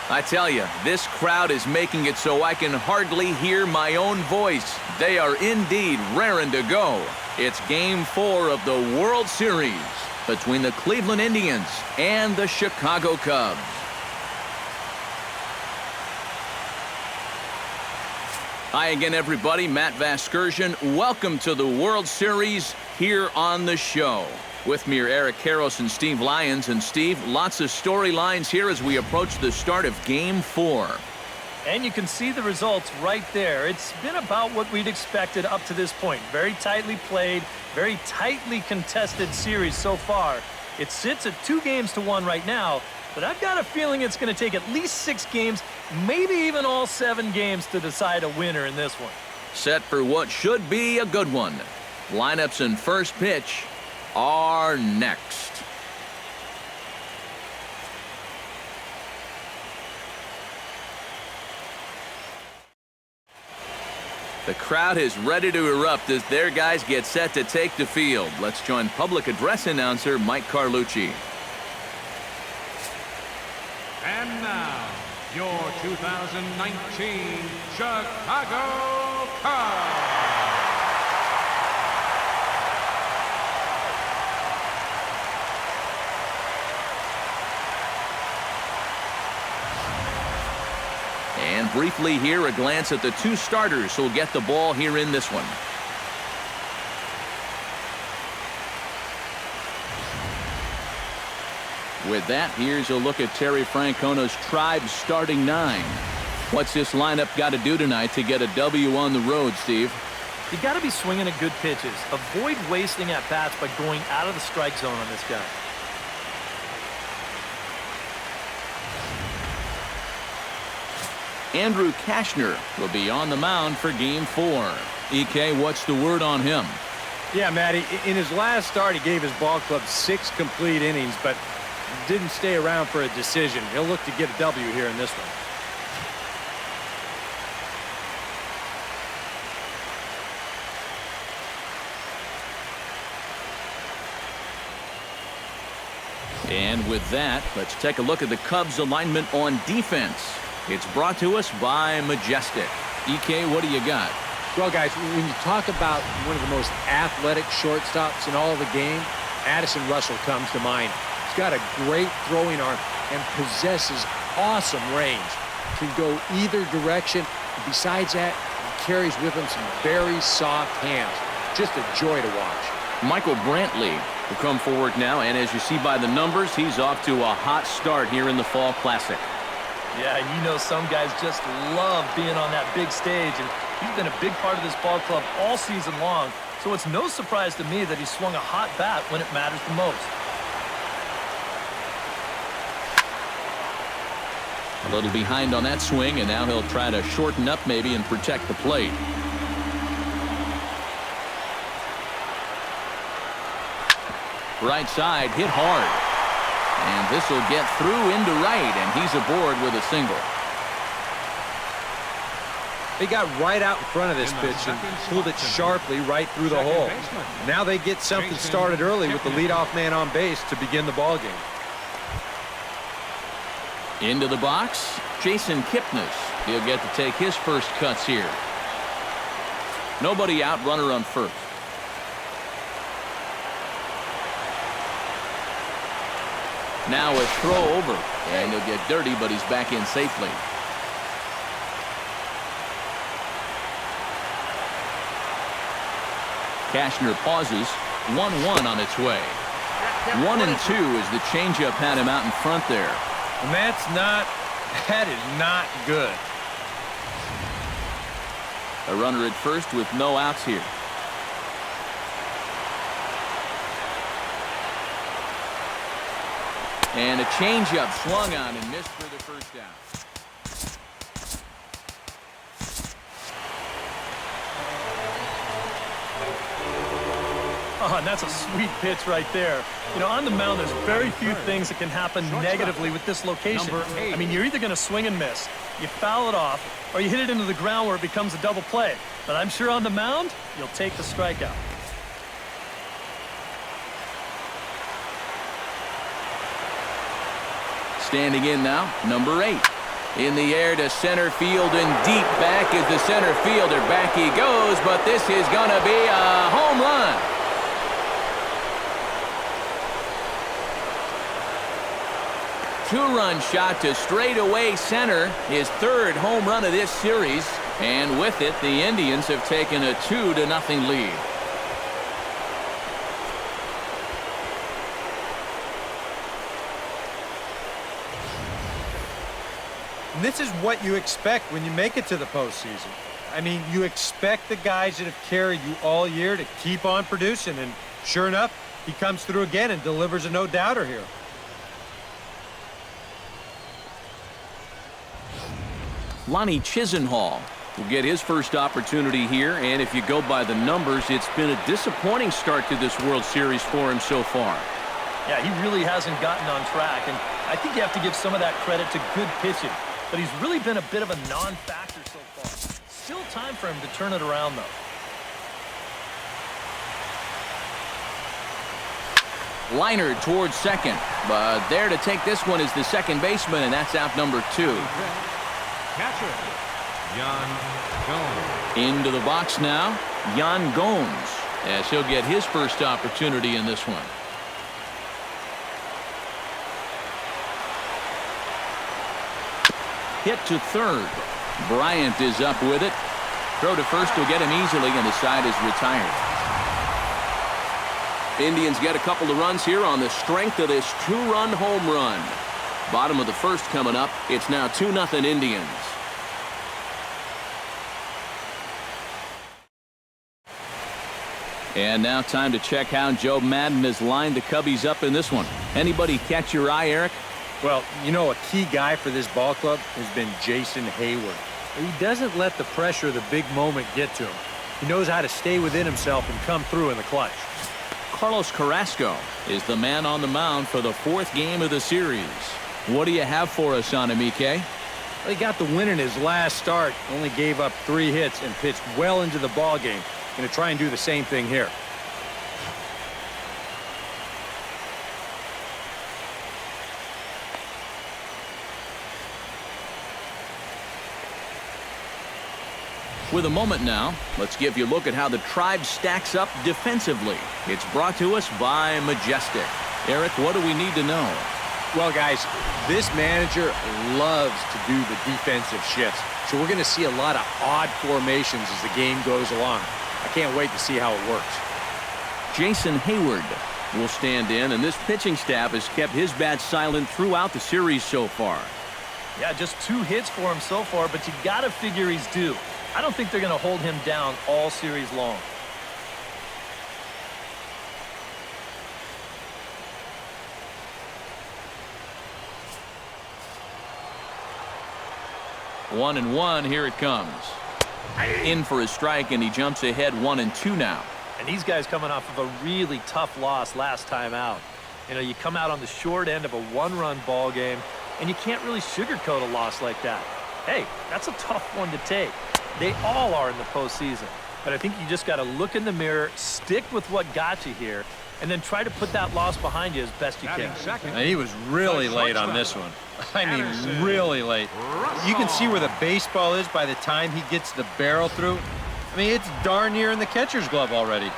I tell you, this crowd is making it so I can hardly hear my own voice. They are indeed raring to go. It's Game 4 of the World Series between the Cleveland Indians and the Chicago Cubs. Hi again, everybody. Matt Vasgersian. Welcome to the World Series here on the show. With me are Eric Karros and Steve Lyons. And Steve, lots of storylines here as we approach the start of Game 4. And you can see the results right there. It's been about what we'd expected up to this point. Very tightly played, very tightly contested series so far. It sits at 2-1 right now, but I've got a feeling it's going to take at least 6 games, maybe even all 7 games to decide a winner in this one. Set for what should be a good one. Lineups and first pitch are next. The crowd is ready to erupt as their guys get set to take the field. Let's join public address announcer Mike Carlucci. And now, your 2019 Chicago Cubs. And briefly here, a glance at the 2 starters who will get the ball here in this one. With that, here's a look at Terry Francona's Tribe starting 9. What's this lineup got to do tonight to get a W on the road, Steve? You got to be swinging at good pitches. Avoid wasting at-bats by going out of the strike zone on this guy. Andrew Cashner will be on the mound for Game 4. EK, what's the word on him? Yeah, Matty, in his last start, he gave his ball club 6 complete innings, but didn't stay around for a decision. He'll look to get a W here in this one. And with that, let's take a look at the Cubs alignment on defense. It's brought to us by Majestic. EK, what do you got? Well, guys, when you talk about one of the most athletic shortstops in all of the game, Addison Russell comes to mind. He's got a great throwing arm and possesses awesome range. Can go either direction. Besides that, he carries with him some very soft hands. Just a joy to watch. Michael Brantley will come forward now, and as you see by the numbers, he's off to a hot start here in the Fall Classic. Yeah, you know some guys just love being on that big stage, and he's been a big part of this ball club all season long, so it's no surprise to me that he swung a hot bat when it matters the most. A little behind on that swing, and now he'll try to shorten up maybe and protect the plate. Right side, hit hard. And this will get through into right, and he's aboard with a single. They got right out in front of this pitch and pulled it sharply right through the hole. Now they get something started early with the leadoff man on base to begin the ball game. Into the box, Jason Kipnis. He'll get to take his first cuts here. Nobody out, runner on first. Now a throw over, and he'll get dirty, but he's back in safely. Cashner pauses, 1-1 on its way. 1-2 as the changeup had him out in front there. And that is not good. A runner at first with no outs here. And a changeup swung on and missed for the first down. Oh, and that's a sweet pitch right there. You know, on the mound, there's very few things that can happen negatively with this location. I mean, you're either going to swing and miss, you foul it off, or you hit it into the ground where it becomes a double play. But I'm sure on the mound, you'll take the strikeout. Standing in now, number 8. In the air to center field and deep back is the center fielder. Back he goes, but this is going to be a home run. Two-run shot to straightaway center, his third home run of this series. And with it, the Indians have taken a 2-0 lead. And this is what you expect when you make it to the postseason. I mean, you expect the guys that have carried you all year to keep on producing. And sure enough, he comes through again and delivers a no-doubter here. Lonnie Chisenhall will get his first opportunity here, and if you go by the numbers, it's been a disappointing start to this World Series for him so far. Yeah, he really hasn't gotten on track, and I think you have to give some of that credit to good pitching. But he's really been a bit of a non-factor so far. Still time for him to turn it around, though. Liner towards second, but there to take this one is the second baseman, and that's out number 2. Catcher, Yan Gomes. Into the box now, Yan Gomes, as he'll get his first opportunity in this one. Hit to third. Bryant is up with it. Throw to first will get him easily, and the side is retired. Indians get a couple of runs here on the strength of this two-run home run. Bottom of the first coming up. It's now 2-0 Indians. And now time to check how Joe Madden has lined the Cubbies up in this one. Anybody catch your eye, Eric? Well, you know, a key guy for this ball club has been Jason Hayward. He doesn't let the pressure of the big moment get to him. He knows how to stay within himself and come through in the clutch. Carlos Carrasco is the man on the mound for the fourth game of the series. What do you have for us on him, EK? Well, he got the win in his last start, only gave up 3 hits and pitched well into the ball game. Going to try and do the same thing here. With a moment now, let's give you a look at how the Tribe stacks up defensively. It's brought to us by Majestic. Eric, what do we need to know? Well, guys, this manager loves to do the defensive shifts. So we're going to see a lot of odd formations as the game goes along. I can't wait to see how it works. Jason Hayward will stand in, and this pitching staff has kept his bat silent throughout the series so far. Yeah, just 2 hits for him so far, but you got to figure he's due. I don't think they're going to hold him down all series long. One and one, here it comes. In for a strike, and he jumps ahead 1-2 now. And these guys coming off of a really tough loss last time out. You know, you come out on the short end of a 1-run ball game, and you can't really sugarcoat a loss like that. Hey, that's a tough one to take. They all are in the postseason. But I think you just got to look in the mirror, stick with what got you here, and then try to put that loss behind you as best you can. And he was really late on this one. I mean, really late. You can see where the baseball is by the time he gets the barrel through. I mean, it's darn near in the catcher's glove already.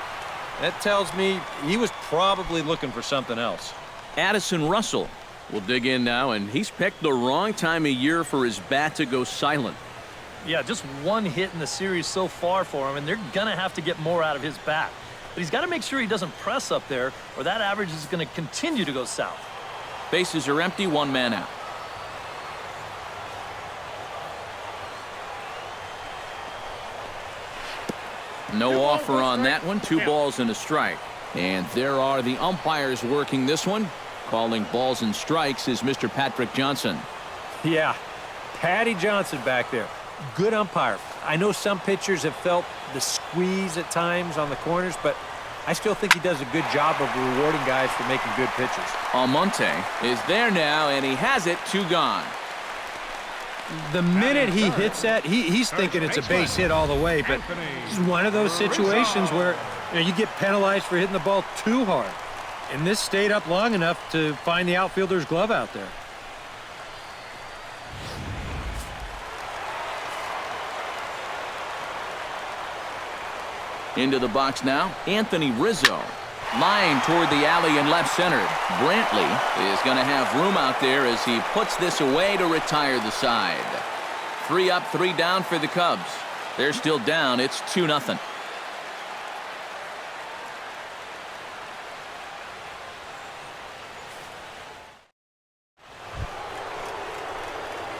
That tells me he was probably looking for something else. Addison Russell will dig in now, and he's picked the wrong time of year for his bat to go silent. Yeah, just 1 hit in the series so far for him, and they're going to have to get more out of his bat. But he's got to make sure he doesn't press up there, or that average is going to continue to go south. Bases are empty, 1 man out. No offer on that one. 2 balls and a strike. And there are the umpires working this one. Calling balls and strikes is Mr. Patrick Johnson. Yeah, Patty Johnson back there. Good umpire. I know some pitchers have felt the squeeze at times on the corners, but I still think he does a good job of rewarding guys for making good pitches. Almonte is there now, and he has it. 2 gone. The minute he hits that, he's thinking it's a base hit all the way, but it's one of those situations where you get penalized for hitting the ball too hard. And this stayed up long enough to find the outfielder's glove out there. Into the box now, Anthony Rizzo. Line toward the alley in left center. Brantley is going to have room out there as he puts this away to retire the side. 3 up, 3 down for the Cubs. They're still down. It's 2-0.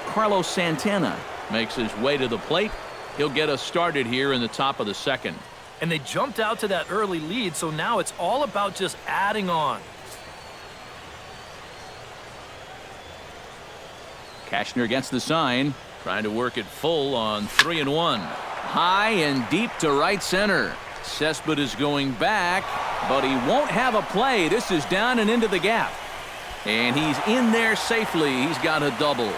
Carlos Santana makes his way to the plate. He'll get us started here in the top of the second. And they jumped out to that early lead, so now it's all about just adding on. Cashner gets the sign, trying to work it full on 3-1. High and deep to right center. Cespedes going back, but he won't have a play. This is down and into the gap. And he's in there safely. He's got a double.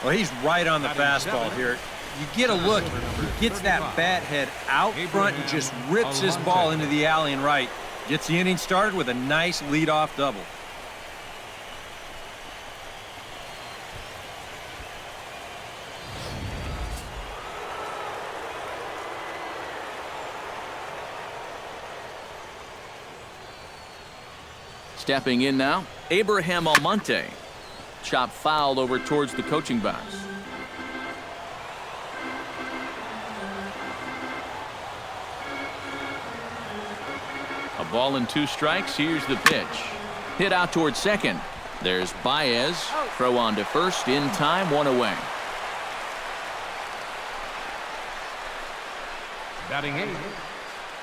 Well, he's right on the fastball here. You get a look, he gets that bat head out front and just rips this ball into the alley and right. Gets the inning started with a nice leadoff double. Stepping in now, Abraham Almonte. Chop foul over towards the coaching box. A ball and 2 strikes. Here's the pitch. Hit out towards second. There's Baez. Throw on to first. In time. 1 away. Batting 8th,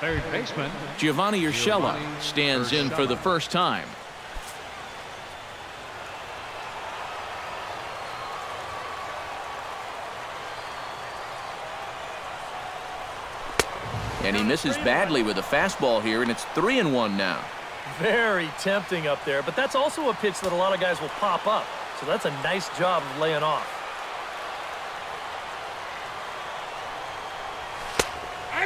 third baseman Giovanni Urshela stands in for the first time. And he misses badly with a fastball here, and it's 3-1 now. Very tempting up there, but that's also a pitch that a lot of guys will pop up. So that's a nice job of laying off.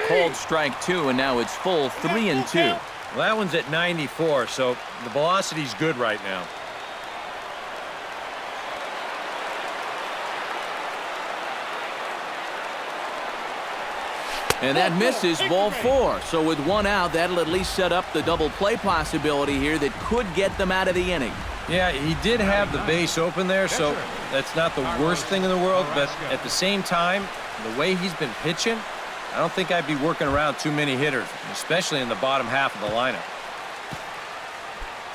Called strike 2, and now it's full 3-2. Well, that one's at 94, so the velocity's good right now. And that misses, ball 4. So with 1 out, that'll at least set up the double play possibility here that could get them out of the inning. Yeah, he did have the base open there, so that's not the worst thing in the world. But at the same time, the way he's been pitching, I don't think I'd be working around too many hitters, especially in the bottom half of the lineup.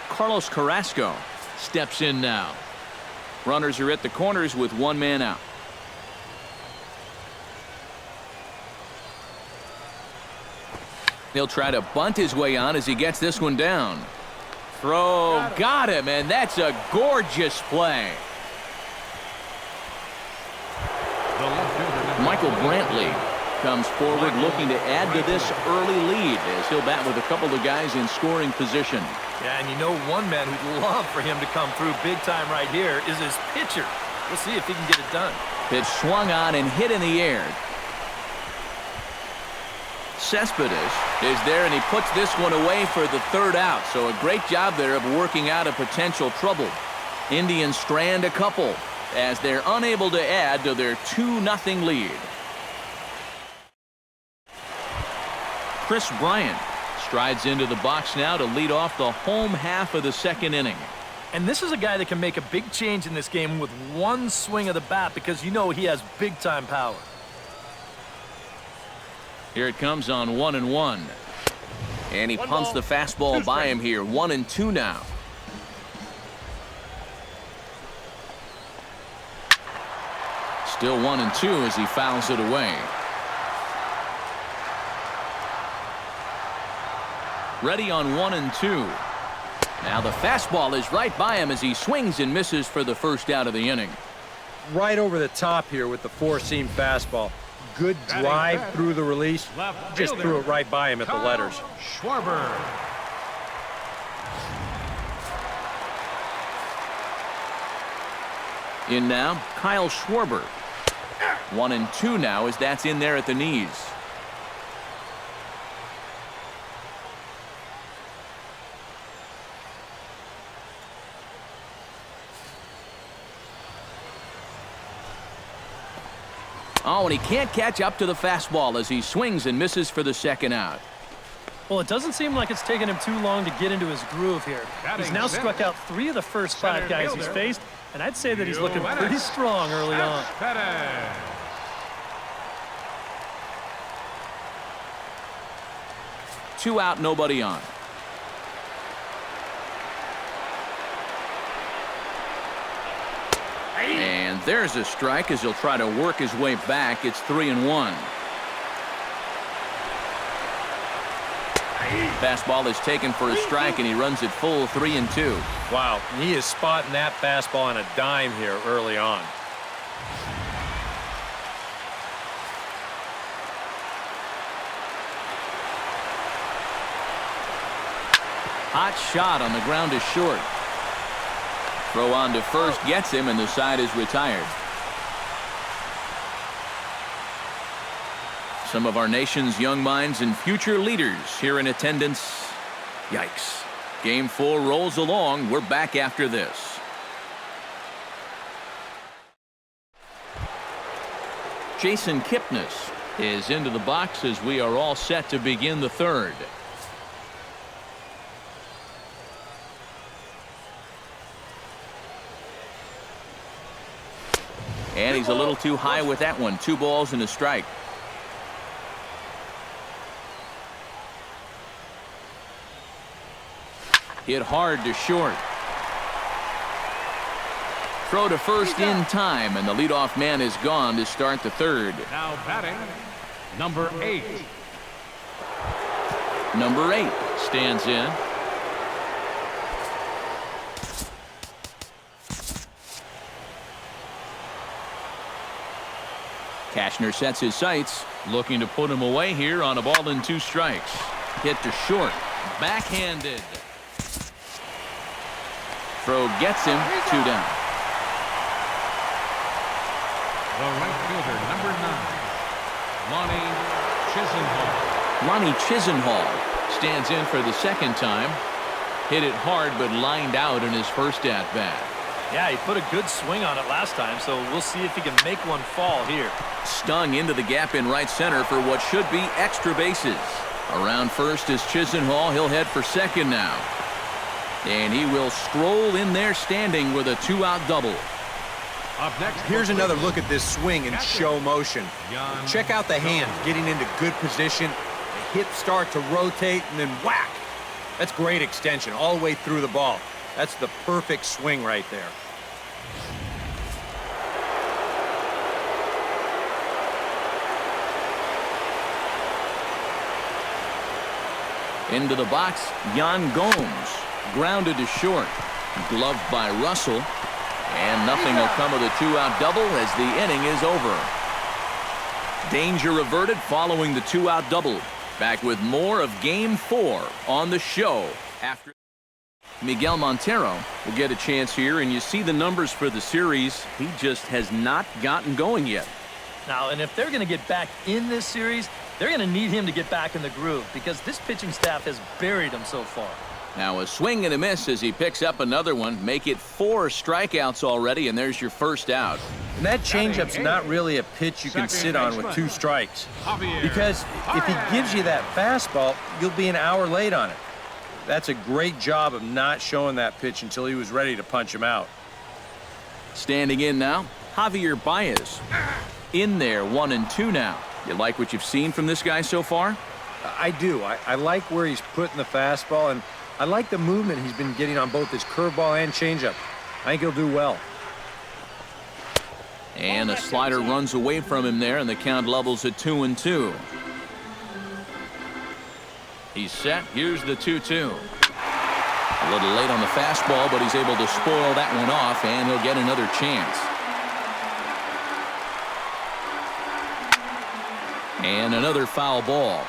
Carlos Carrasco steps in now. Runners are at the corners with 1 man out. He'll try to bunt his way on as he gets this one down. Throw, got him, and that's a gorgeous play. Michael Brantley comes forward looking to add to this early lead as he'll bat with a couple of guys in scoring position. Yeah, and you know one man who'd love for him to come through big time right here is his pitcher. We'll see if he can get it done. Pitch swung on and hit in the air. Cespedes is there, and he puts this one away for the 3rd out. So a great job there of working out a potential trouble. Indians strand a couple as they're unable to add to their 2-0 lead. Chris Bryant strides into the box now to lead off the home half of the 2nd inning. And this is a guy that can make a big change in this game with 1 swing of the bat because you know he has big-time power. Here it comes on 1-1. And he punts the fastball by him here. 1-2 now. Still 1-2 as he fouls it away. Ready on 1-2. Now the fastball is right by him as he swings and misses for the 1st out of the inning. Right over the top here with the 4-seam fastball. Good drive through the release. Just threw it right by him at the letters. Schwarber. In now, Kyle Schwarber. 1-2 now as that's in there at the knees. Oh, and he can't catch up to the fastball as he swings and misses for the second out. Well, it doesn't seem like it's taken him too long to get into his groove here. He's now struck out 3 of the first 5 guys he's faced, and I'd say that he's looking pretty strong early on. 2 out, nobody on. And there's a strike as he'll try to work his way back. It's 3-1. Fastball is taken for a strike, and he runs it full 3-2. Wow, he is spotting that fastball on a dime here early on. Hot shot on the ground is short. Throw on to first gets him, and the side is retired. Some of our nation's young minds and future leaders here in attendance. Yikes. Game 4 rolls along. We're back after this. Jason Kipnis is into the box as we are all set to begin the third. And he's a little too high with that one. 2 balls and a strike. Hit hard to short. Throw to first in time, and the leadoff man is gone to start the third. Now batting, number 8. Number 8 stands in. Cashner sets his sights, looking to put him away here on a ball and 2 strikes. Hit to short, backhanded. Throw gets him, 2 down. The right fielder, number 9, Lonnie Chisenhall stands in for the second time. Hit it hard, but lined out in his first at-bat. Yeah, he put a good swing on it last time, so we'll see if he can make one fall here. Stung into the gap in right center for what should be extra bases. Around first is Chisenhall. He'll head for second now. And he will stroll in there standing with a 2-out double. Up next, Here's another look at this swing in show motion. Check out the hands getting into good position. The hips start to rotate, and then whack. That's great extension all the way through the ball. That's the perfect swing right there. Into the box, Yan Gomes. Grounded to short. Gloved by Russell. And nothing will come of the 2-out double as the inning is over. Danger averted following the 2-out double. Back with more of Game 4 on the show after. Miguel Montero will get a chance here, and you see the numbers for the series. He just has not gotten going yet. Now, and if they're going to get back in this series, they're going to need him to get back in the groove because this pitching staff has buried him so far. Now a swing and a miss as he picks up another one. Make it 4 strikeouts already, and there's your first out. And that changeup's not really a pitch you can sit on with 2 strikes. Because if he gives you that fastball, you'll be an hour late on it. That's a great job of not showing that pitch until he was ready to punch him out. Standing in now, Javier Baez. In there, 1-2 now. You like what you've seen from this guy so far? I do. I like where he's putting the fastball, and I like the movement he's been getting on both his curveball and changeup. I think he'll do well. And a slider runs away from him there, and the count levels at 2-2. He's set. Here's the 2-2. A little late on the fastball, but he's able to spoil that one off, and he'll get another chance. And another foul ball.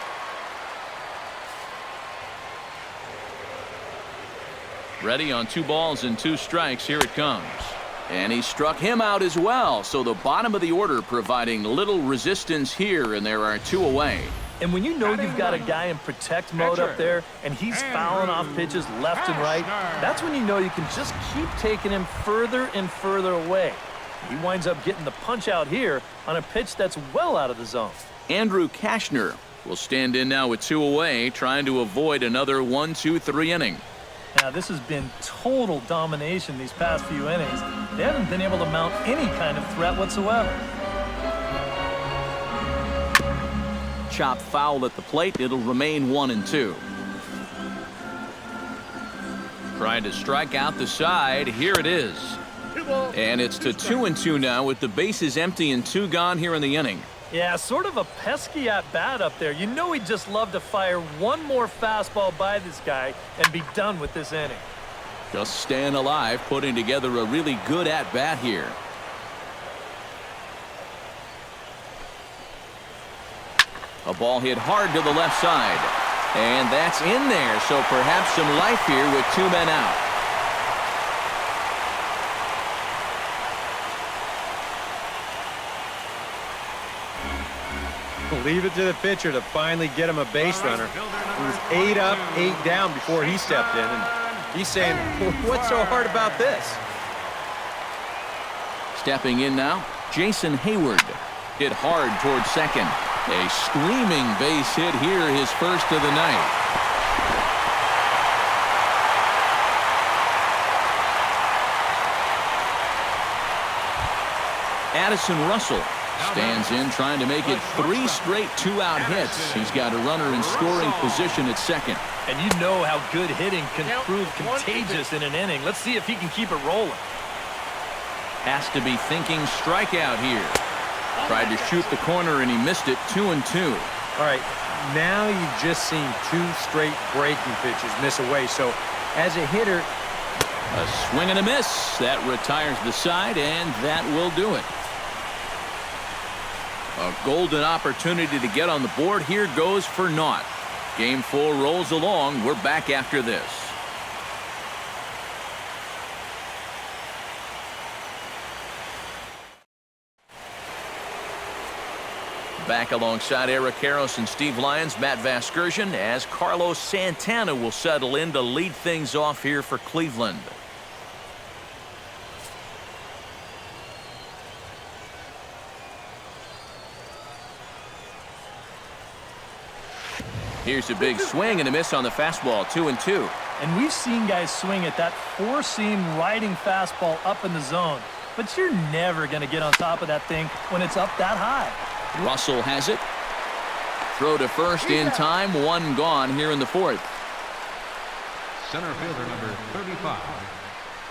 Ready on 2 balls and 2 strikes. Here it comes. And he struck him out as well. So the bottom of the order providing little resistance here, and there are 2 away. And when you know you've got a guy in protect mode up there and he's fouling off pitches left and right, that's when you know you can just keep taking him further and further away. He winds up getting the punch out here on a pitch that's well out of the zone. Andrew Kashner will stand in now with 2 away, trying to avoid another 1-2-3 inning. Now, this has been total domination these past few innings. They haven't been able to mount any kind of threat whatsoever. Chopped foul at the plate. It'll remain 1-2. Trying to strike out the side. Here it is. And it's to 2-2 now with the bases empty and 2 gone here in the inning. Yeah, sort of a pesky at-bat up there. You know he'd just love to fire one more fastball by this guy and be done with this inning. Just staying alive, putting together a really good at-bat here. A ball hit hard to the left side. And that's in there, so perhaps some life here with 2 men out. Leave it to the pitcher to finally get him a base runner. He was 8 up, 8 down before he stepped in, and he's saying, what's so hard about this? Stepping in now, Jason Hayward. Hit hard towards second. A screaming base hit here, his first of the night. Addison Russell stands in, trying to make it 3 straight 2-out hits. He's got a runner in scoring position at second. And you know how good hitting can prove contagious in an inning. Let's see if he can keep it rolling. Has to be thinking strikeout here. Tried to shoot the corner and he missed it. 2-2. All right, now you've just seen 2 straight breaking pitches miss away. So as a hitter, a swing and a miss. That retires the side, and that will do it. A golden opportunity to get on the board here goes for naught. Game 4 rolls along. We're back after this. Back alongside Eric Karros and Steve Lyons, Matt Vasgersian, as Carlos Santana will settle in to lead things off here for Cleveland. Here's a big swing and a miss on the fastball. 2-2. And we've seen guys swing at that 4-seam riding fastball up in the zone. But you're never going to get on top of that thing when it's up that high. Russell has it. Throw to first in time. 1 gone here in the 4th. Center fielder number 35,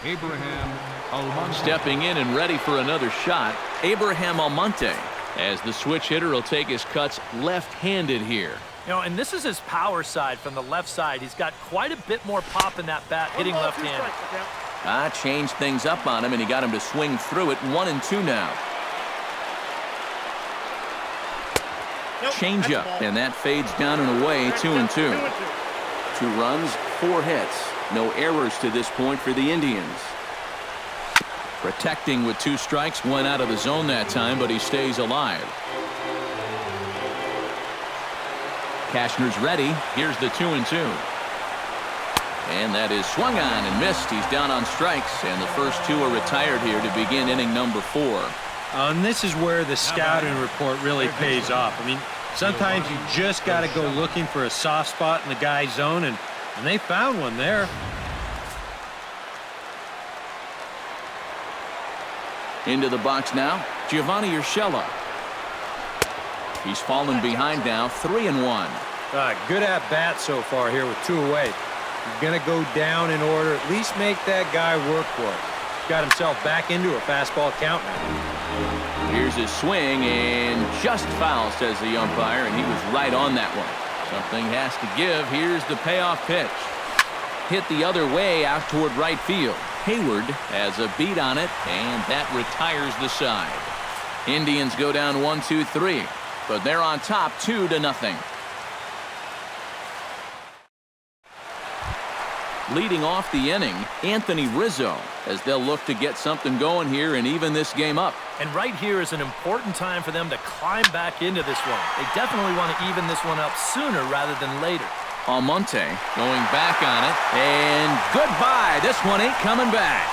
Abraham Almonte. Stepping in and ready for another shot, Abraham Almonte. As the switch hitter will take his cuts left-handed here. You know, and this is his power side from the left side. He's got quite a bit more pop in that bat hitting left-handed. Changed things up on him, and he got him to swing through it. 1-2 now. Change-up, and that fades down and away. 2-2. 2 runs, 4 hits. No errors to this point for the Indians. Protecting with 2 strikes. Went out of the zone that time, but he stays alive. Kashner's ready. Here's the 2-2. And that is swung on and missed. He's down on strikes, and the first 2 are retired here to begin inning number 4. And this is where the scouting report really pays off. I mean, sometimes you just got to go looking for a soft spot in the guy's zone, and they found one there. Into the box now, Giovanni Urshela. He's fallen behind now, 3-1. Good at bat so far here with 2 away. He's going to go down in order, at least make that guy work for it. Got himself back into a fastball count now. Here's his swing, and just foul, says the umpire, and he was right on that one. Something has to give. Here's the payoff pitch. Hit the other way out toward right field. Hayward has a beat on it, and that retires the side. Indians go down 1-2-3, but they're on top 2-0. Leading off the inning, Anthony Rizzo, as they'll look to get something going here and even this game up. And right here is an important time for them to climb back into this one. They definitely want to even this one up sooner rather than later. Almonte going back on it, and goodbye. This one ain't coming back.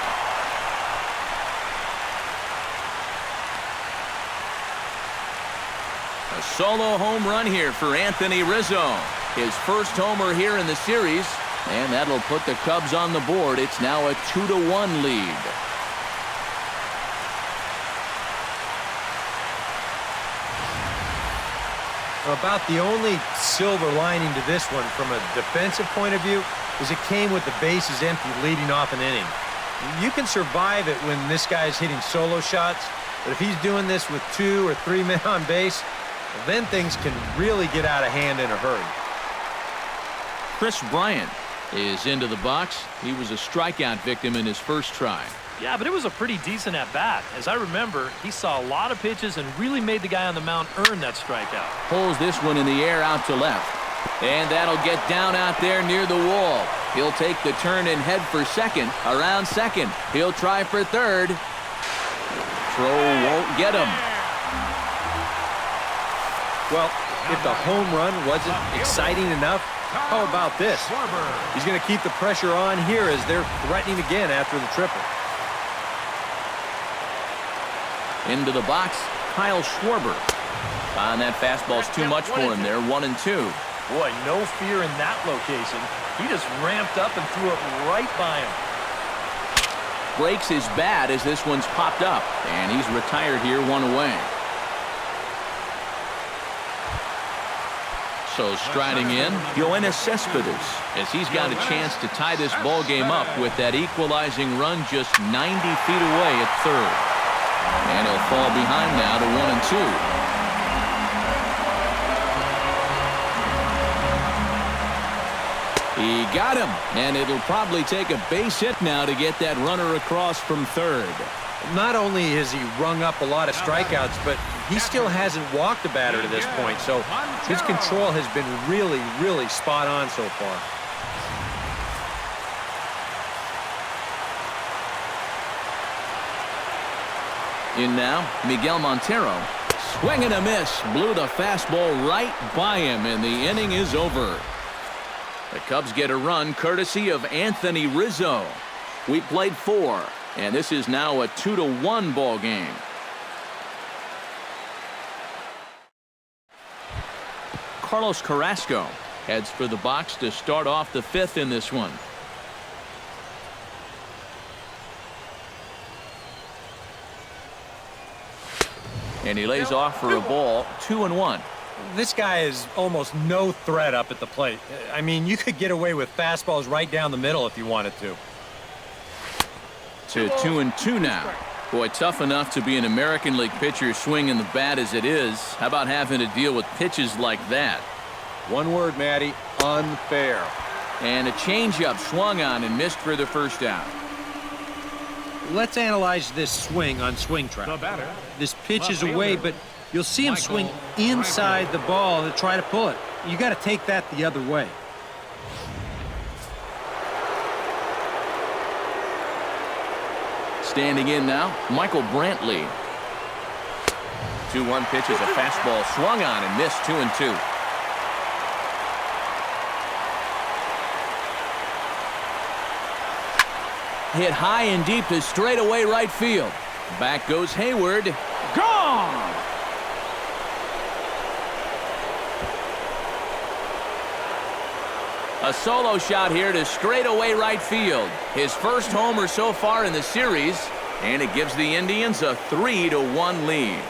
solo home run here for Anthony Rizzo. His first homer here in the series, and that'll put the Cubs on the board. It's now a 2-1 lead. About the only silver lining to this one from a defensive point of view is it came with the bases empty leading off an inning. You can survive it when this guy's hitting solo shots, but if he's doing this with 2 or 3 men on base, well, then things can really get out of hand in a hurry. Chris Bryant is into the box. He was a strikeout victim in his first try. Yeah, but it was a pretty decent at-bat. As I remember, he saw a lot of pitches and really made the guy on the mound earn that strikeout. Pulls this one in the air out to left. And that'll get down out there near the wall. He'll take the turn and head for second. Around second. He'll try for third. Throw won't get him. Well, if the home run wasn't exciting enough, how about this? He's going to keep the pressure on here as they're threatening again after the triple. Into the box, Kyle Schwarber. And that fastball's too much for him there, 1-2. Boy, no fear in that location. He just ramped up and threw it right by him. Breaks his bat as this one's popped up, and he's retired here, 1 away. So striding in, Yoenis Cespedes, as he's got a chance to tie this ball game up with that equalizing run just 90 feet away at third. And he'll fall behind now to 1-2. He got him, and it'll probably take a base hit now to get that runner across from third. Not only has he rung up a lot of strikeouts, but he still hasn't walked a batter to this point, so his control has been really, really spot on so far. In now, Miguel Montero. Swing and a miss. Blew the fastball right by him, and the inning is over. The Cubs get a run courtesy of Anthony Rizzo. We played 4, and this is now a 2-1 ball game. Carlos Carrasco heads for the box to start off the 5th in this one. And he lays off for a ball, 2-1. This guy is almost no threat up at the plate. I mean, you could get away with fastballs right down the middle if you wanted to. To 2-2 now. Boy, tough enough to be an American League pitcher swinging the bat as it is. How about having to deal with pitches like that? One word, Matty, unfair. And a changeup swung on and missed for the first out. Let's analyze this swing on Swing Track. This pitch is away, but you'll see him swing inside the ball to try to pull it. You got to take that the other way. Standing in now, Michael Brantley. 2-1 pitch is a fastball swung on and missed, 2-2. Hit high and deep to straightaway right field. Back goes Hayward. Gone! A solo shot here to straightaway right field. His first homer so far in the series, and it gives the Indians a 3-1 lead.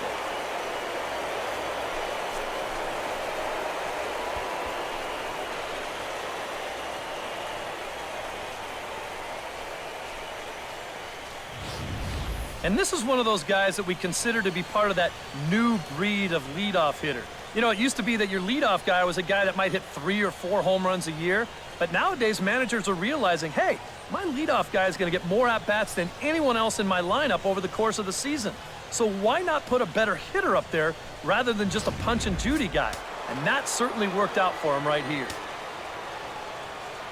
And this is one of those guys that we consider to be part of that new breed of leadoff hitter. You know, it used to be that your leadoff guy was a guy that might hit 3 or 4 home runs a year. But nowadays, managers are realizing, hey, my leadoff guy is going to get more at-bats than anyone else in my lineup over the course of the season. So why not put a better hitter up there rather than just a punch-and-Judy guy? And that certainly worked out for him right here.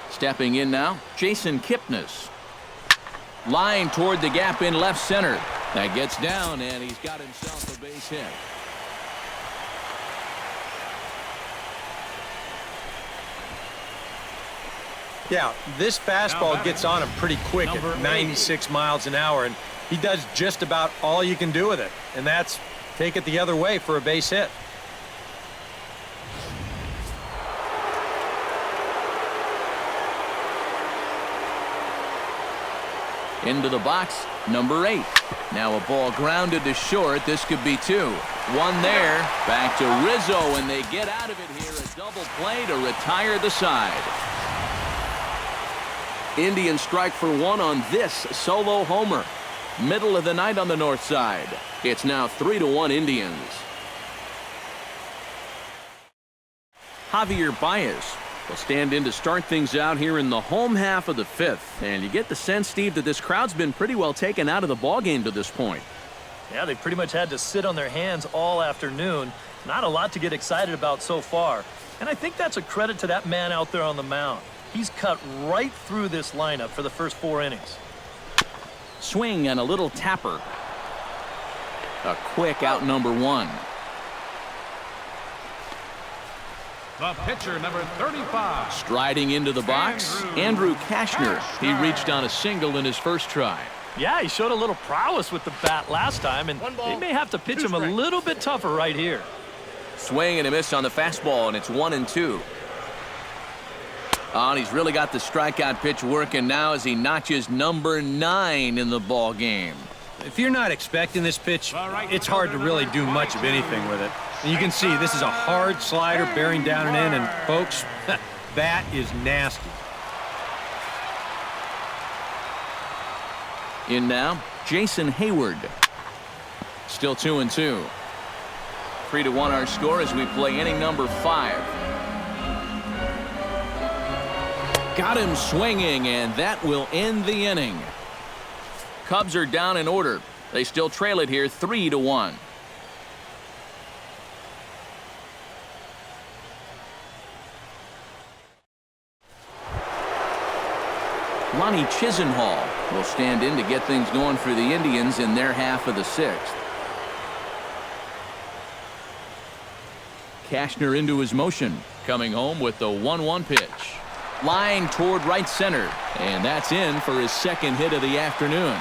Stepping in now, Jason Kipnis. Line toward the gap in left center. That gets down, and he's got himself a base hit. Yeah, this fastball gets on him pretty quick at 96 miles an hour, and he does just about all you can do with it, and that's take it the other way for a base hit. Into the box, number 8. Now a ball grounded to short. This could be 2. 1 there. Back to Rizzo, and they get out of it here. A double play to retire the side. Indians strike for 1 on this solo homer. Middle of the night on the north side. It's now 3-1 Indians. Javier Baez will stand in to start things out here in the home half of the 5th. And you get the sense, Steve, that this crowd's been pretty well taken out of the ballgame to this point. Yeah, they pretty much had to sit on their hands all afternoon. Not a lot to get excited about so far. And I think that's a credit to that man out there on the mound. He's cut right through this lineup for the first 4 innings. Swing and a little tapper. A quick out, number 1. The pitcher, number 35. Striding into the box, Andrew Kashner. He reached on a single in his first try. Yeah, he showed a little prowess with the bat last time, and they may have to pitch him a little bit tougher right here. Swing and a miss on the fastball, and it's 1-2. Oh, and he's really got the strikeout pitch working now as he notches number 9 in the ball game. If you're not expecting this pitch, it's hard to really do much of anything with it. And you can see this is a hard slider bearing down and in, and folks, that is nasty. In now, Jason Hayward. Still 2-2. 3-1 our score as we play inning number 5. Got him swinging, and that will end the inning. Cubs are down in order. They still trail it here 3-1. Lonnie Chisenhall will stand in to get things going for the Indians in their half of the 6th. Kashner into his motion, coming home with the 1-1 pitch. Line toward right center, and that's in for his second hit of the afternoon.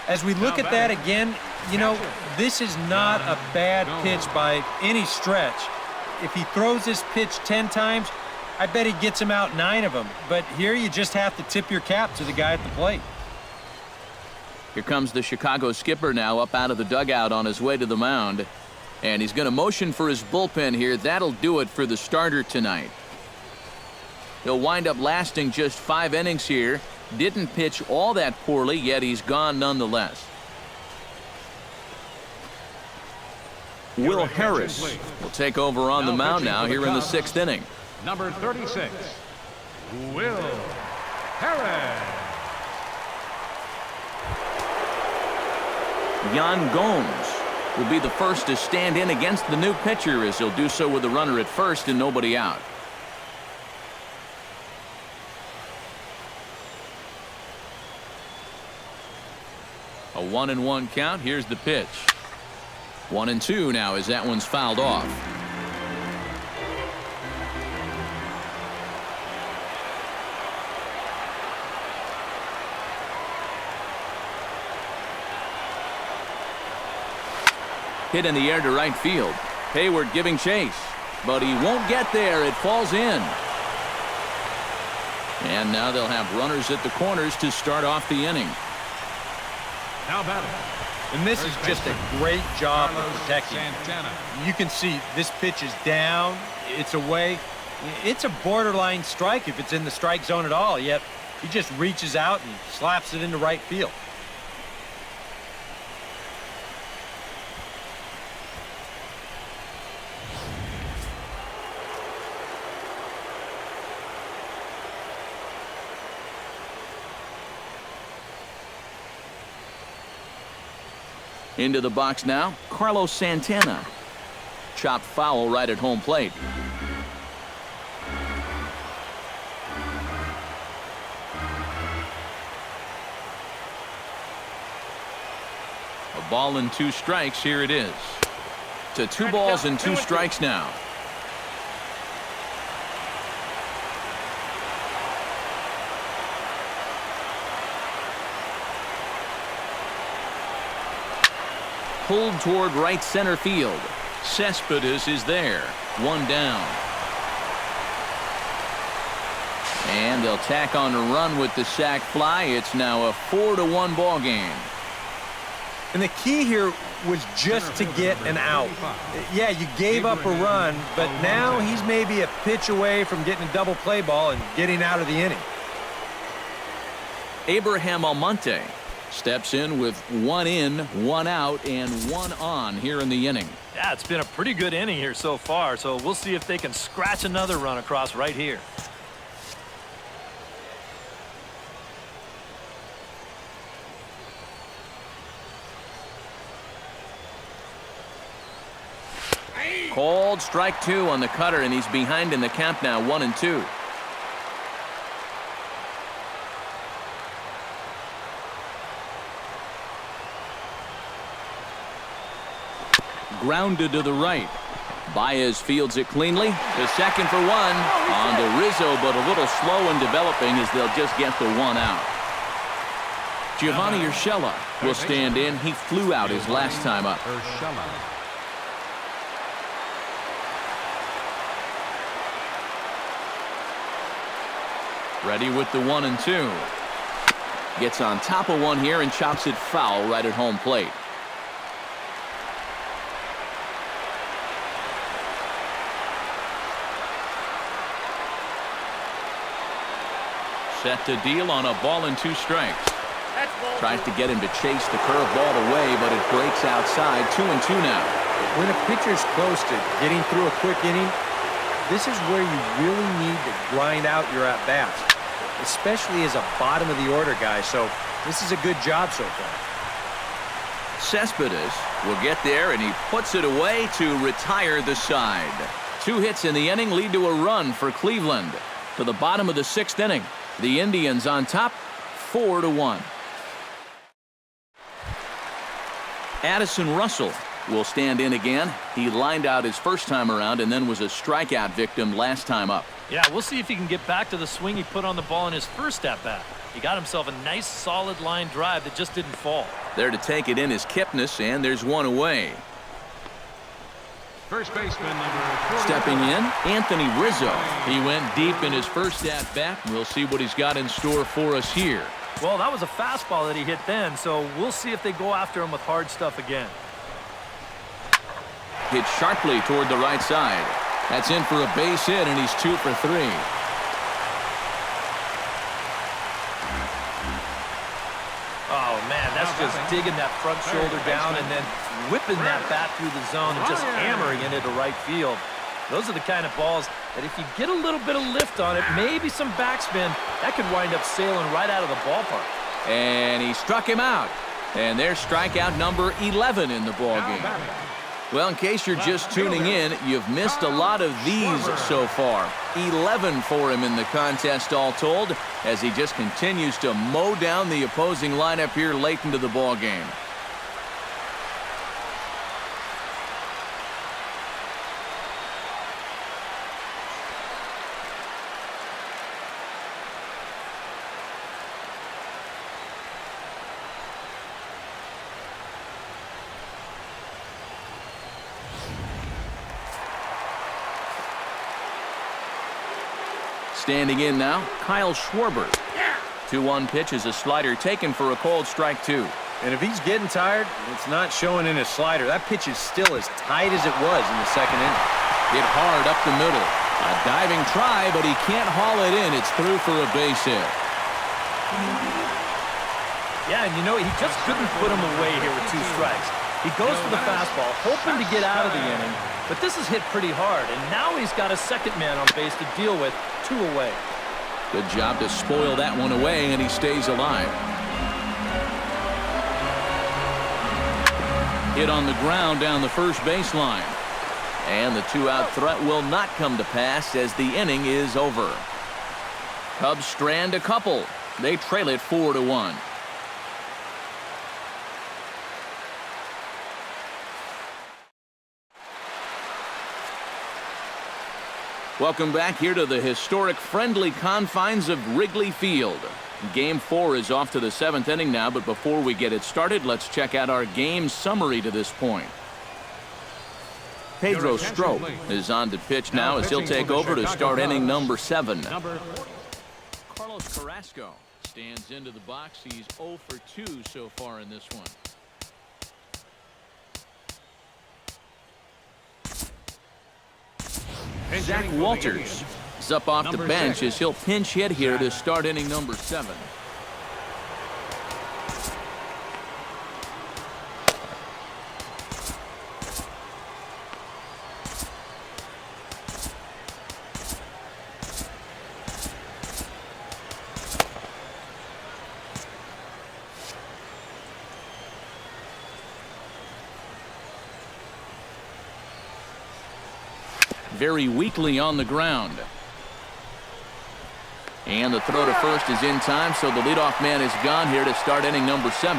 As we look at that again, you know, this is not a bad pitch by any stretch. If he throws this pitch 10 times, I bet he gets him out 9 of them. But here you just have to tip your cap to the guy at the plate. Here comes the Chicago skipper now up out of the dugout on his way to the mound. And he's going to motion for his bullpen here. That'll do it for the starter tonight. He'll wind up lasting just 5 innings here. Didn't pitch all that poorly, yet he's gone nonetheless. Will Harris will take over on the mound now here in the 6th inning. Number 36, Will Harris. Yan Gomes will be the first to stand in against the new pitcher, as he'll do so with a runner at first and nobody out. A 1-1 count. Here's the pitch. 1-2 now as that one's fouled off. Hit in the air to right field. Hayward giving chase, but he won't get there. It falls in. And now they'll have runners at the corners to start off the inning. Now batting. And this is just a great job of protecting. You can see this pitch is down. It's away. It's a borderline strike if it's in the strike zone at all, yet he just reaches out and slaps it into right field. Into the box now, Carlos Santana. Chopped foul right at home plate. A ball and 2 strikes. Here it is. To 2 balls and 2 strikes now. Pulled toward right center field. Cespedes is there. 1 down. And they'll tack on a run with the sac fly. It's now a 4-1 ball game. And the key here was just to get an out. Yeah, you gave up a run, but now he's maybe a pitch away from getting a double play ball and getting out of the inning. Abraham Almonte steps in with 1 in, 1 out, and 1 on here in the inning. Yeah, it's been a pretty good inning here so far, so we'll see if they can scratch another run across right here. Called strike 2 on the cutter, and he's behind in the count now, 1-2. Grounded to the right. Baez fields it cleanly to second for 1 on to Rizzo, but a little slow in developing as they'll just get the 1 out. Giovanni Urshela will stand in. He flew out his last time up. Ready with the 1-2. Gets on top of one here and chops it foul right at home plate. Set to deal on a ball and 2 strikes. Tries to get him to chase the curveball away, but it breaks outside. 2-2 now. When a pitcher's close to getting through a quick inning, this is where you really need to grind out your at-bats, especially as a bottom-of-the-order guy, so this is a good job so far. Cespedes will get there, and he puts it away to retire the side. 2 hits in the inning lead to a run for Cleveland. To the bottom of the 6th inning, the Indians on top, 4-1. Addison Russell will stand in again. He lined out his first time around and then was a strikeout victim last time up. Yeah, we'll see if he can get back to the swing he put on the ball in his first at-bat. He got himself a nice solid line drive that just didn't fall. There to take it in is Kipnis, and there's 1 away. First baseman number 40. Stepping in, Anthony Rizzo. He went deep in his first at-bat. We'll see what he's got in store for us here. Well, that was a fastball that he hit then, so we'll see if they go after him with hard stuff again. Hit sharply toward the right side. That's in for a base hit, and he's 2 for 3. Oh, man, that's just digging that front shoulder down and then whipping that bat through the zone and just hammering it into right field. Those are the kind of balls that if you get a little bit of lift on it, maybe some backspin, that could wind up sailing right out of the ballpark. And he struck him out. And there's strikeout number 11 in the ballgame. Well, in case you're just tuning in, you've missed a lot of these so far. 11 for him in the contest all told, as he just continues to mow down the opposing lineup here late into the ballgame. Standing in now, Kyle Schwarber. 2-1 pitch is a slider taken for a called strike 2. And if he's getting tired, it's not showing in his slider. That pitch is still as tight as it was in the second inning. Hit hard up the middle. A diving try, but he can't haul it in. It's through for a base hit. Yeah, and you know, he just couldn't put him away here with 2 strikes. He goes for the fastball, hoping to get out of the inning, but this is hit pretty hard, and now he's got a second man on base to deal with, 2 away. Good job to spoil that one away, and he stays alive. Hit on the ground down the first baseline. And the 2-out threat will not come to pass as the inning is over. Cubs strand a couple. They trail it 4-1. Welcome back here to the historic friendly confines of Wrigley Field. Game 4 is off to the 7th inning now, but before we get it started, let's check out our game summary to this point. Pedro Strop is on to pitch now as he'll take over to start inning number 7. Carlos Carrasco stands into the box. He's 0 for 2 so far in this one. Zach Walters is up off the bench as he'll pinch hit here to start inning number 7. Very weakly on the ground. And the throw to first is in time, so the leadoff man is gone here to start inning number 7.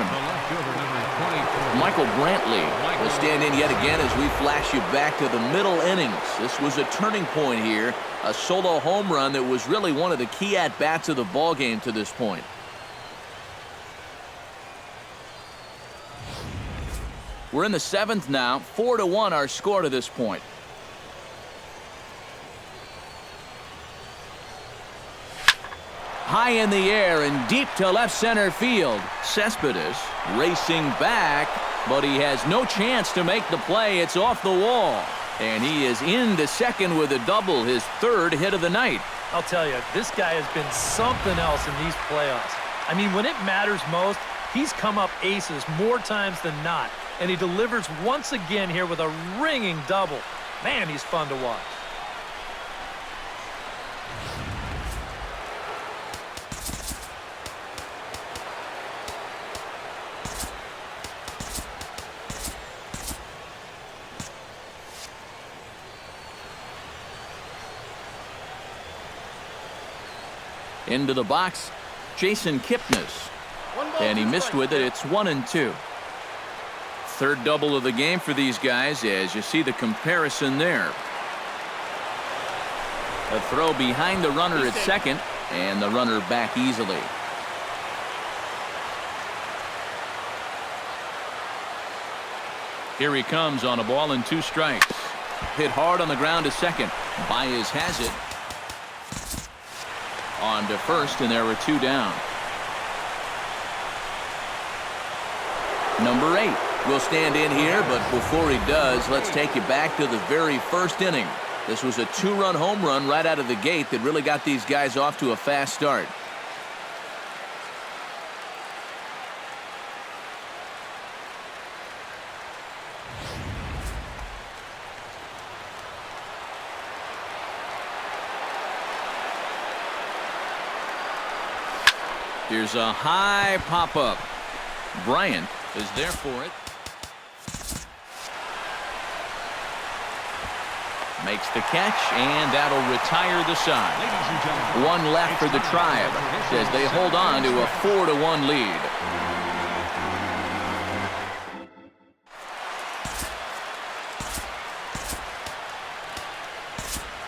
Michael Brantley will stand in yet again as we flash you back to the middle innings. This was a turning point here, a solo home run that was really one of the key at-bats of the ball game to this point. We're in the 7th now, 4-1 our score to this point. High in the air and deep to left center field. Cespedes racing back, but he has no chance to make the play. It's off the wall. And he is into second with a double, his 3rd hit of the night. I'll tell you, this guy has been something else in these playoffs. I mean, when it matters most, he's come up aces more times than not. And he delivers once again here with a ringing double. Man, he's fun to watch. Into the box, Jason Kipnis. And he missed with it. It's 1-2. 3rd double of the game for these guys as you see the comparison there. A throw behind the runner at second, and the runner back easily. Here he comes on a ball and 2 strikes. Hit hard on the ground to second. Baez has it. On to first, and there were 2 down. Number 8 will stand in here, but before he does, let's take you back to the very first inning. This was a 2-run home run right out of the gate that really got these guys off to a fast start. Here's a high pop-up. Bryant is there for it. Makes the catch, and that'll retire the side. 1 left for the Tribe as they hold on to a 4-1 lead.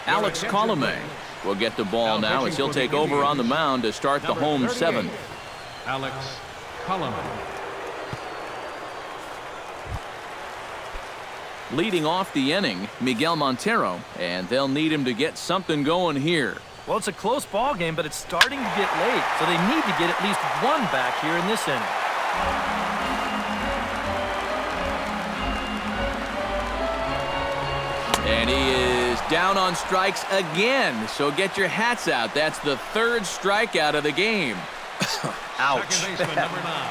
Alex Colomé will get the ball now as he'll take over on the mound to start the home 7th. Alex Colomé. Leading off the inning, Miguel Montero, and they'll need him to get something going here. Well, it's a close ball game, but it's starting to get late, so they need to get at least 1 back here in this inning. And he is down on strikes again, so get your hats out. That's the 3rd strikeout of the game. Ouch.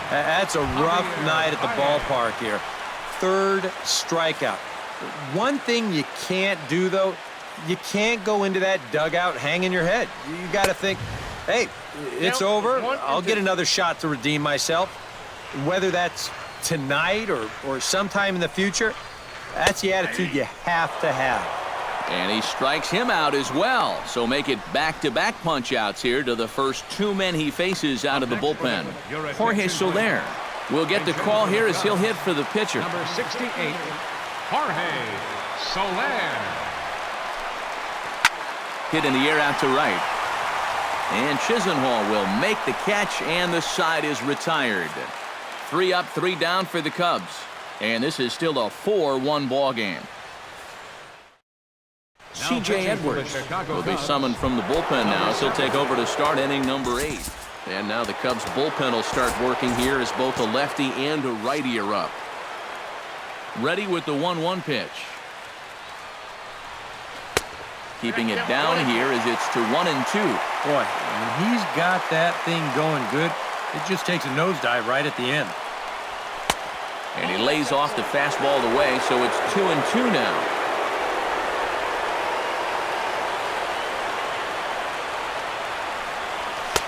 That's a rough night at the ballpark here. 3rd strikeout. One thing you can't do, though, you can't go into that dugout hanging your head. You got to think, hey, it's over. I'll get another shot to redeem myself. Whether that's tonight or sometime in the future, that's the attitude you have to have. And he strikes him out as well. So make it back-to-back punch-outs here to the first 2 men he faces out of the bullpen. Jorge Soler will get the call here as he'll hit for the pitcher. Number 68, Jorge Soler. Hit in the air out to right. And Chisenhall will make the catch, and the side is retired. 3 up, 3 down for the Cubs. And this is still a 4-1 ball game. C.J. Edwards will be summoned from the bullpen now, so he'll take over to start inning number 8. And now the Cubs bullpen will start working here as both a lefty and a righty are up. Ready with the 1-1 pitch. Keeping it down here as it's to 1-2. Boy, when he's got that thing going good, it just takes a nosedive right at the end. And he lays off the fastball away, so it's 2-2 now.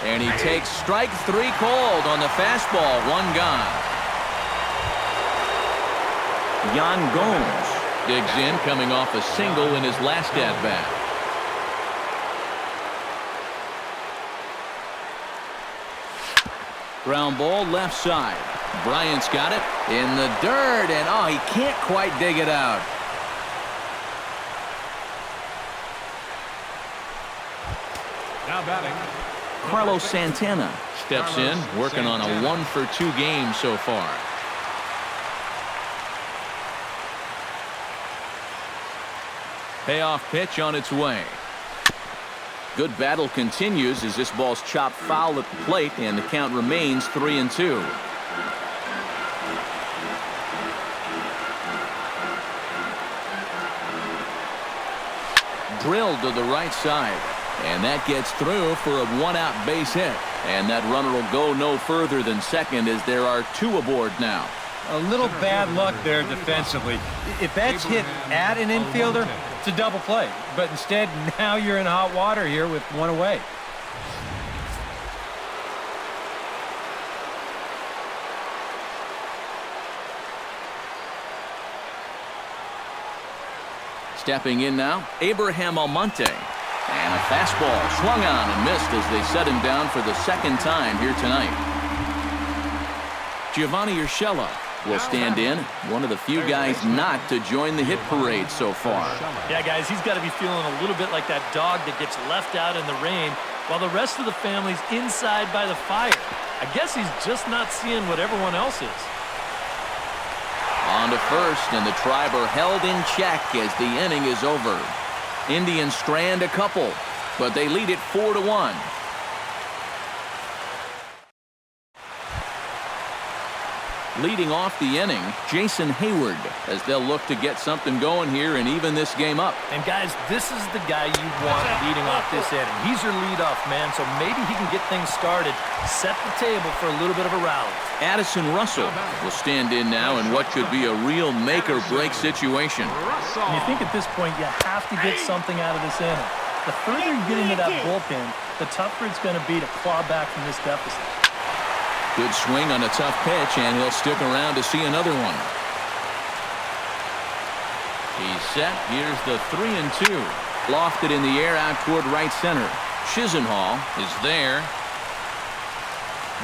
And he takes strike 3 called on the fastball. 1 gone. Yan Gomes digs in, coming off a single in his last at-bat. Ground ball left side. Bryant's got it in the dirt, and oh, he can't quite dig it out. Now batting, Carlos Santana steps in, working on a 1-for-2 game so far. Payoff pitch on its way. Good battle continues as this ball's chopped foul at the plate, and the count remains 3-2. Drilled to the right side, and that gets through for a 1-out base hit. And that runner will go no further than second as there are 2 aboard now. A little bad luck there defensively. If that's hit at an infielder, it's a double play. But instead, now you're in hot water here with 1 away. Stepping in now, Abraham Almonte. And a fastball swung on and missed as they set him down for the 2nd time here tonight. Giovanni Urshela will stand in, one of the few guys not to join the hit parade so far. Yeah, guys, he's got to be feeling a little bit like that dog that gets left out in the rain while the rest of the family's inside by the fire. I guess he's just not seeing what everyone else is. On to first, and the Triber held in check as the inning is over. Indians strand a couple, but they lead it 4-1. Leading off the inning, Jason Hayward, as they'll look to get something going here and even this game up. And guys, this is the guy you want leading off this inning. He's your leadoff man, so maybe he can get things started, set the table for a little bit of a rally. Addison Russell will stand in now in what could be a real make-or-break situation. And you think at this point you have to get something out of this inning. The further you get into that bullpen, the tougher it's going to be to claw back from this deficit. Good swing on a tough pitch, and he'll stick around to see another one. He's set. Here's the 3-2. Lofted in the air out toward right center. Chisenhall is there.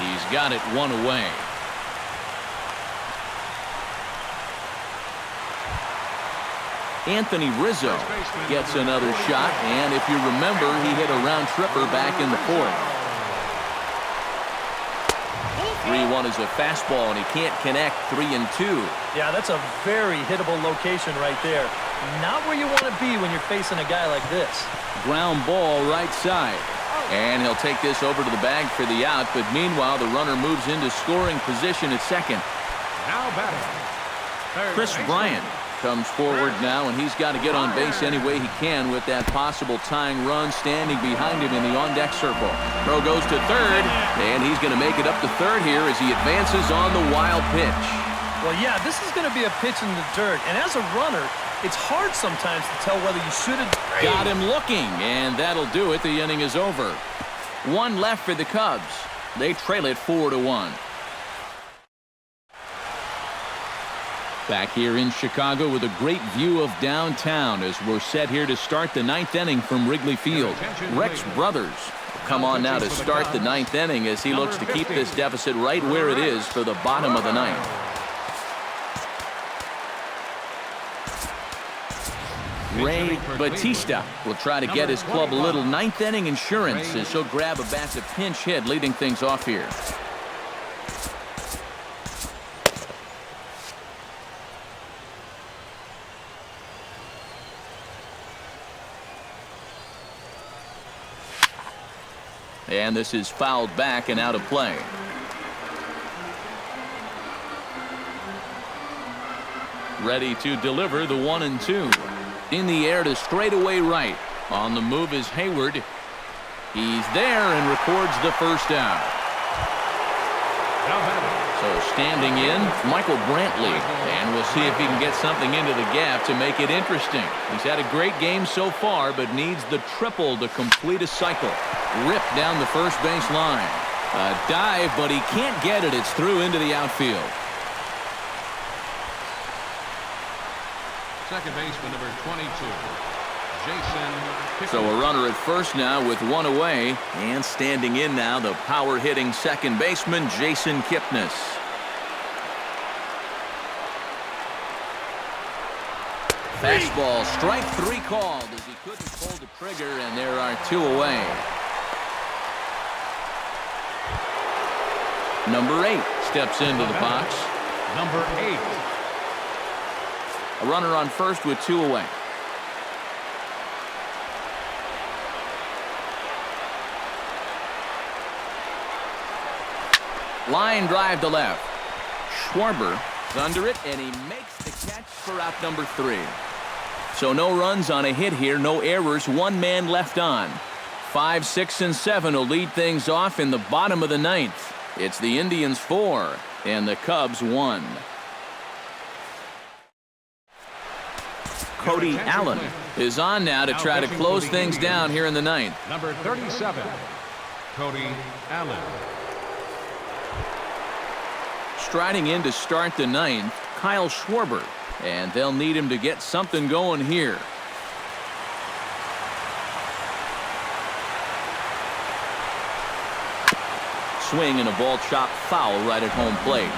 He's got it 1 away. Anthony Rizzo gets another shot, and if you remember, he hit a round tripper back in the 4th. 3-1 is a fastball, and he can't connect. 3-2. Yeah, that's a very hittable location right there. Not where you want to be when you're facing a guy like this. Ground ball right side. And he'll take this over to the bag for the out, but meanwhile the runner moves into scoring position at second. now batting. Chris Bryant comes forward now, and he's got to get on base any way he can with that possible tying run standing behind him in the on-deck circle. Throw goes to third, and he's going to make it up to third here as he advances on the wild pitch. Well, yeah, this is going to be a pitch in the dirt, and as a runner, it's hard sometimes to tell whether you should have... Got him looking, and that'll do it. The inning is over. 1 left for the Cubs. They trail it 4-1. Back here in Chicago with a great view of downtown as we're set here to start the 9th inning from Wrigley Field. Rex Brothers come on now to start the 9th inning as he looks to keep this deficit right where it is for the bottom of the 9th. Ray Batista will try to get his club a little 9th inning insurance as he'll grab a bat to pinch hit, leading things off here. And this is fouled back and out of play. Ready to deliver the 1-2. In the air to straightaway right. On the move is Hayward. He's there and records the first out. So standing in, Michael Brantley. And we'll see if he can get something into the gap to make it interesting. He's had a great game so far, but needs the triple to complete a cycle. Ripped down the first base line. A dive, but he can't get it. It's through into the outfield. Second baseman, number 22, Jason. So a runner at first now with one away. And standing in now, the power-hitting second baseman, Jason Kipnis. Fastball, strike 3 called as he couldn't pull the trigger, and there are 2 away. Number 8 steps into the box. Number 8. A runner on first with 2 away. Line drive to left. Schwarber is under it, and he makes the catch for out number 3. So no runs on a hit here, no errors, 1 man left on. 5, 6, and 7 will lead things off in the bottom of the 9th. It's the Indians 4 and the Cubs 1. Cody Allen is on now to try to close things down here in the 9th. Number 37, Cody Allen. Striding in to start the 9th, Kyle Schwarber. And they'll need him to get something going here. Swing and a ball chopped foul right at home plate.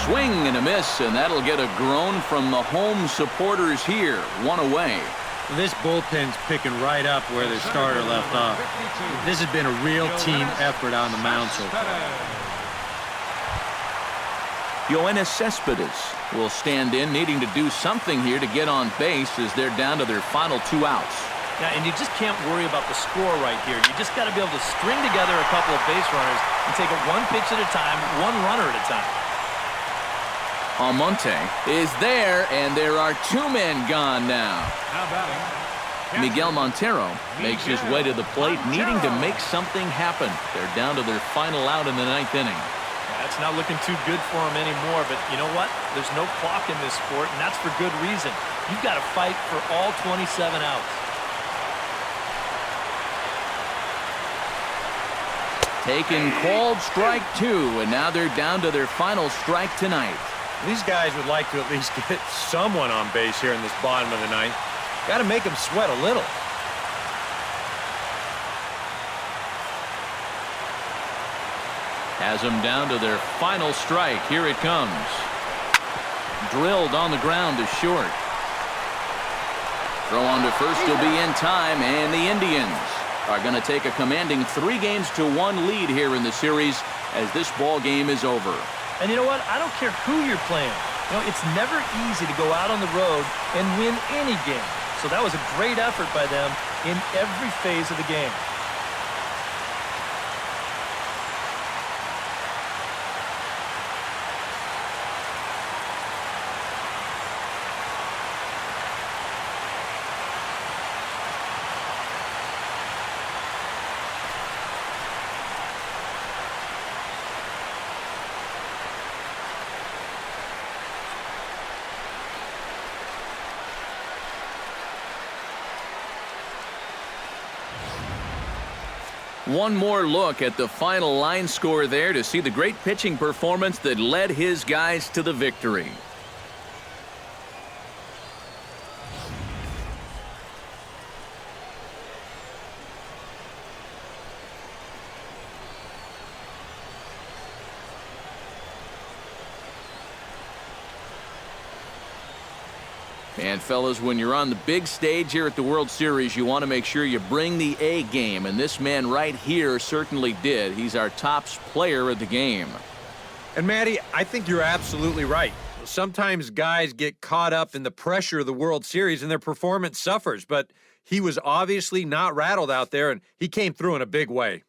Swing and a miss, and that'll get a groan from the home supporters here. 1 away. This bullpen's picking right up where the starter left off. This has been a real team effort on the mound so far. Yoenis Cespedes will stand in, needing to do something here to get on base as they're down to their final 2 outs. Yeah, and you just can't worry about the score right here. You just got to be able to string together a couple of base runners and take it 1 pitch at a time, 1 runner at a time. Almonte is there, and there are 2 men gone now. Now batting, Miguel Montero makes his way to the plate, needing to make something happen. They're down to their final out in the 9th inning. Yeah, it's not looking too good for him anymore, but you know what? There's no clock in this sport, and that's for good reason. You've got to fight for all 27 outs. Taken, called strike 2, and now they're down to their final strike tonight. These guys would like to at least get someone on base here in this bottom of the 9th. Got to make them sweat a little. Has them down to their final strike. Here it comes. Drilled on the ground to short. Throw on to first will be in time, and the Indians are going to take a commanding 3-1 lead here in the series as this ball game is over. And you know what? I don't care who you're playing. You know, it's never easy to go out on the road and win any game. So that was a great effort by them in every phase of the game. One more look at the final line score there to see the great pitching performance that led his guys to the victory. And fellas, when you're on the big stage here at the World Series, you want to make sure you bring the A game, and this man right here certainly did. He's our top player of the game. And Matty, I think you're absolutely right. Sometimes guys get caught up in the pressure of the World Series and their performance suffers, but he was obviously not rattled out there, and he came through in a big way.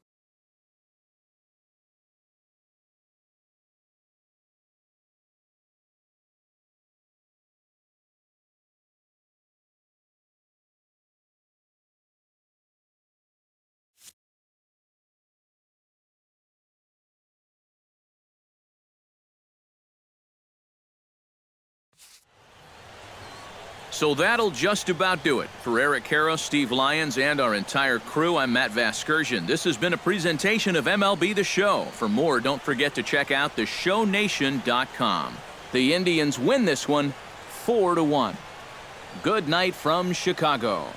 So that'll just about do it. For Eric Karros, Steve Lyons, and our entire crew, I'm Matt Vasgersian. This has been a presentation of MLB The Show. For more, don't forget to check out theshownation.com. The Indians win this one 4-1. Good night from Chicago.